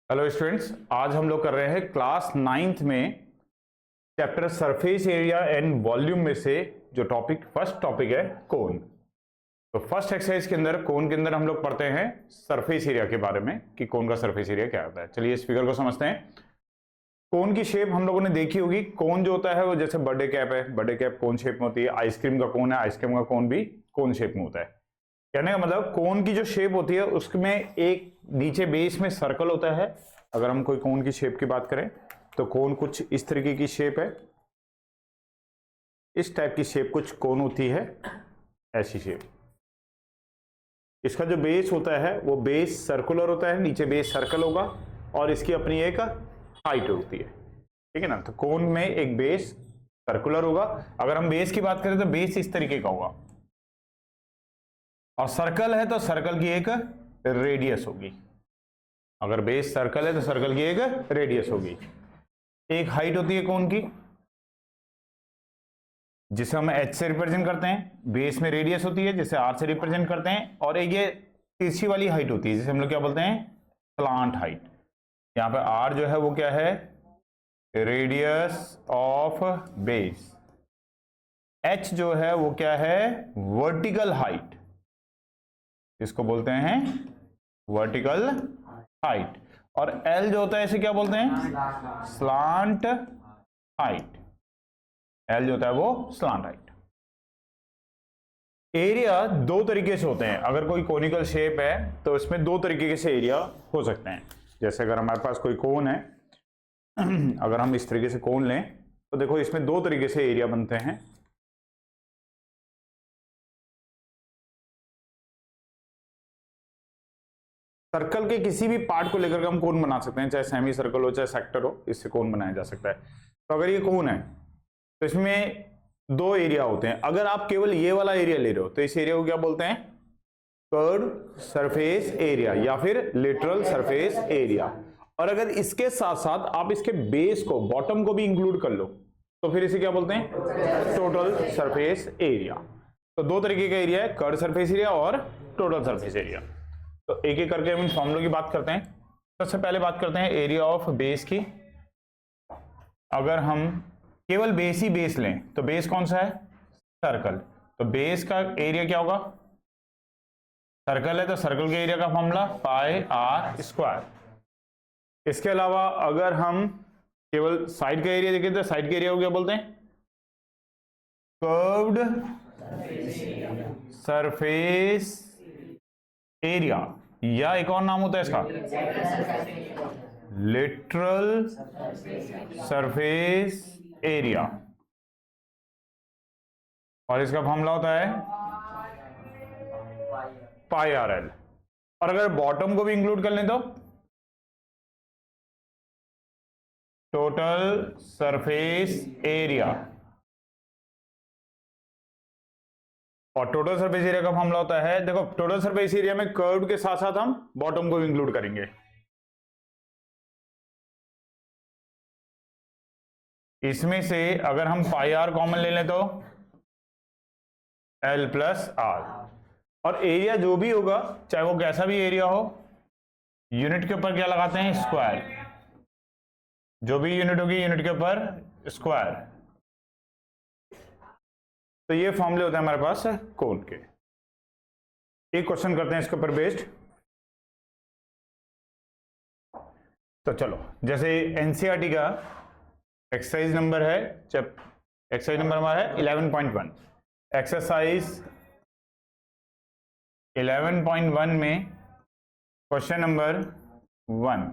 Hello students, आज हम लोग कर रहे हैं क्लास 9th में chapter surface area and volume में से जो फर्स्ट टॉपिक है कोन। तो फर्स्ट एक्सरसाइज के अंदर कोन के अंदर हम लोग पढ़ते हैं सरफेस एरिया के बारे में कि कोन का सरफेस एरिया क्या होता है। चलिए इस फिगर को समझते हैं। कोन की शेप हम लोगों ने देखी होगी। कोन जो होता है वो जैसे बर्थडे कैप है, बर्थडे कैप कोन शेप में होती है। आइसक्रीम का कोन है, आइसक्रीम का कोन भी कोन शेप में होता है। कहने का मतलब कोन की जो शेप होती है उसमें एक नीचे बेस में सर्कल होता है। अगर हम कोई कोन की शेप की बात करें तो कोन कुछ इस तरीके की शेप है, इस टाइप की शेप कुछ कोन होती है, ऐसी शेप। इसका जो बेस होता है वो बेस सर्कुलर होता है, नीचे बेस सर्कल होगा और इसकी अपनी एक हाइट होती है। ठीक है ना। तो कोन में एक बेस सर्कुलर होगा। अगर हम बेस की बात करें तो बेस इस तरीके का होगा और सर्कल है तो सर्कल की एक रेडियस होगी। अगर बेस सर्कल है तो सर्कल की एक रेडियस होगी। एक हाइट होती है कोन की जिसे हम h से रिप्रेजेंट करते हैं, बेस में रेडियस होती है जिसे r से रिप्रेजेंट करते हैं, और एक ये तिरछी वाली हाइट होती है जिसे हम लोग क्या बोलते हैं, स्लांट हाइट। यहां पे r जो है वो क्या है, रेडियस ऑफ बेस। h जो है वो क्या है, वर्टिकल हाइट, इसको बोलते हैं वर्टिकल हाइट। और L जो होता है इसे क्या बोलते हैं, स्लांट हाइट। L जो होता है वो स्लांट हाइट। एरिया दो तरीके से होते हैं। अगर कोई कोनिकल शेप है तो इसमें दो तरीके से एरिया हो सकते हैं। जैसे अगर हमारे पास कोई कोन है, अगर हम इस तरीके से कोन लें तो देखो इसमें दो तरीके से एरिया बनते हैं। सर्कल के किसी भी पार्ट को लेकर हम कोन बना सकते हैं, चाहे सेमी सर्कल हो चाहे सेक्टर हो, इससे कोन बनाया जा सकता है। तो अगर ये कोन है तो इसमें दो एरिया होते हैं। अगर आप केवल ये वाला एरिया ले रहे हो तो इस एरिया को क्या बोलते हैं, कर्व्ड सरफेस एरिया या फिर लेटरल सरफेस एरिया। और अगर इसके साथ साथ आप इसके बेस को, बॉटम को भी इंक्लूड कर लो तो फिर इसे क्या बोलते हैं, टोटल सरफेस एरिया। तो दो तरीके का एरिया है, कर्व्ड सरफेस एरिया और टोटल सरफेस एरिया। तो एक एक करके हम इन फॉर्मूलों की बात करते हैं। सबसे पहले बात करते हैं एरिया ऑफ बेस की। अगर हम केवल बेस ही बेस लें तो बेस कौन सा है, सर्कल। तो बेस का एरिया क्या होगा, सर्कल है तो सर्कल के एरिया का फॉर्मूला पाई आर स्क्वायर। इसके अलावा अगर हम केवल साइड का एरिया देखें तो साइड के एरिया को क्या बोलते हैं, कर्व्ड सरफेस एरिया, या एक और नाम होता है इसका लेटरल सरफेस एरिया। और इसका फॉर्मूला होता है पाई आर एल। और अगर बॉटम को भी इंक्लूड कर लें तो टोटल सरफेस एरिया। और टोटल सरफेस एरिया का फॉर्मूला होता है, देखो टोटल सरफेस एरिया में कर्व के साथ साथ हम बॉटम को भी इंक्लूड करेंगे। इसमें से अगर हम पाई आर कॉमन ले लें तो एल प्लस आर। और एरिया जो भी होगा चाहे वो कैसा भी एरिया हो, यूनिट के ऊपर क्या लगाते हैं, स्क्वायर। जो भी यूनिट होगी यूनिट के ऊपर स्क्वायर। तो ये फॉर्मूले होते हैं हमारे पास कोन के। एक क्वेश्चन करते हैं इसके ऊपर बेस्ड। तो चलो, जैसे एनसीईआरटी का एक्सरसाइज नंबर है, एक्सरसाइज नंबर हमारा है 11.1। एक्सरसाइज 11.1 में क्वेश्चन नंबर 1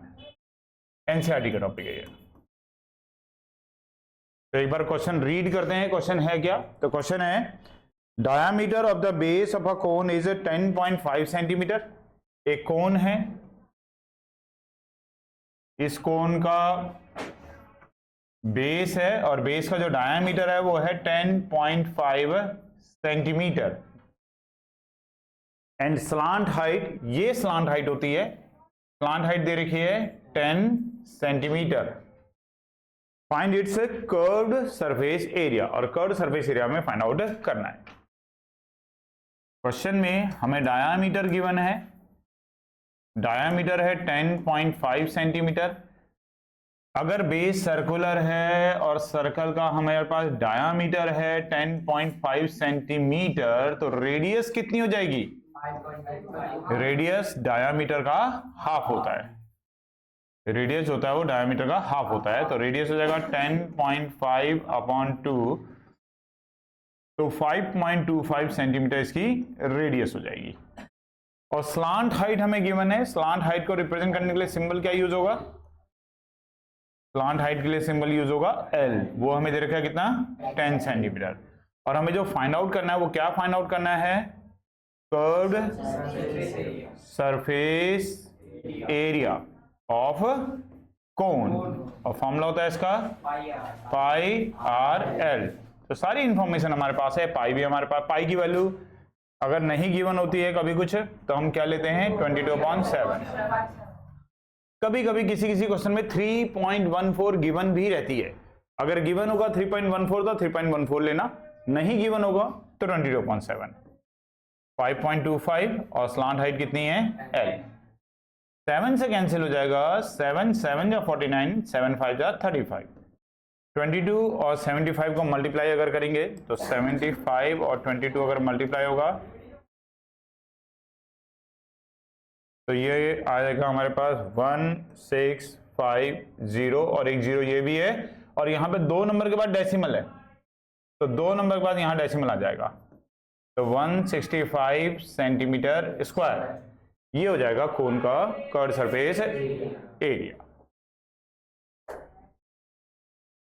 एनसीईआरटी का टॉपिक है ये। तो एक बार क्वेश्चन रीड करते हैं, क्वेश्चन है क्या। तो क्वेश्चन है, diameter of the base of a cone is 10.5 centimetre. एक कोन है, इस कोन का बेस है और बेस का जो डायामीटर है वो है 10.5 सेंटीमीटर। एंड स्लांट हाइट, ये स्लांट हाइट होती है, स्लांट हाइट दे रखी है 10 centimetre. Find its curved surface area. और कर्व्ड सरफेस एरिया में फाइंड आउट करना है। क्वेश्चन में हमें डायामीटर गिवन है डायामीटर है 10.5 सेंटीमीटर। अगर बेस सर्कुलर है और सर्कल का हमारे पास डायामीटर है 10.5 सेंटीमीटर, तो रेडियस कितनी हो जाएगी? रेडियस डायामीटर का हाफ होता है, रेडियस होता है वो डायामीटर का हाफ होता है, तो रेडियस हो जाएगा 10.5 अपॉन 2, तो 5.25 सेंटीमीटर इसकी रेडियस हो जाएगी। और स्लांट हाइट हमें गिवन है, स्लांट हाइट को रिप्रेजेंट करने के लिए सिंबल क्या यूज होगा? स्लांट हाइट के लिए सिंबल यूज होगा L, वो हमें दे रखा है कितना? 10 सेंटीमीटर। और हमें जो फाइंड आउट करना है वो क्या फाइंड आउट करना है? Curved surface area of cone, और फॉर्मूला होता है इसका पाई आर एल। तो सारी इंफॉर्मेशन हमारे पास है, पाई भी हमारे पास, पाई की वैल्यू अगर नहीं गिवन होती है कभी कुछ तो हम क्या लेते हैं 22/7। कभी कभी किसी किसी क्वेश्चन में 3.14 गिवन भी रहती है, अगर गिवन होगा 3.14 तो 3.14 लेना, नहीं गिवन होगा तो 22/7। 5.25 और स्लांट हाइट कितनी है? L। 7 से कैंसिल हो जाएगा, 7 7 जा 49, 7 5 जा 35। 22 और 75 को मल्टीप्लाई अगर करेंगे तो 75 और 22 अगर मल्टीप्लाई होगा तो ये आ जाएगा हमारे पास 1650 और एक 0 ये भी है, और यहाँ पे 2 नंबर के बाद डेसिमल है तो 2 नंबर के बाद यहाँ डेसिमल आ जाएगा, तो 165 सेंटीमीटर स्क्वायर ये हो जाएगा कोन का कर्व्ड सरफेस एरिया।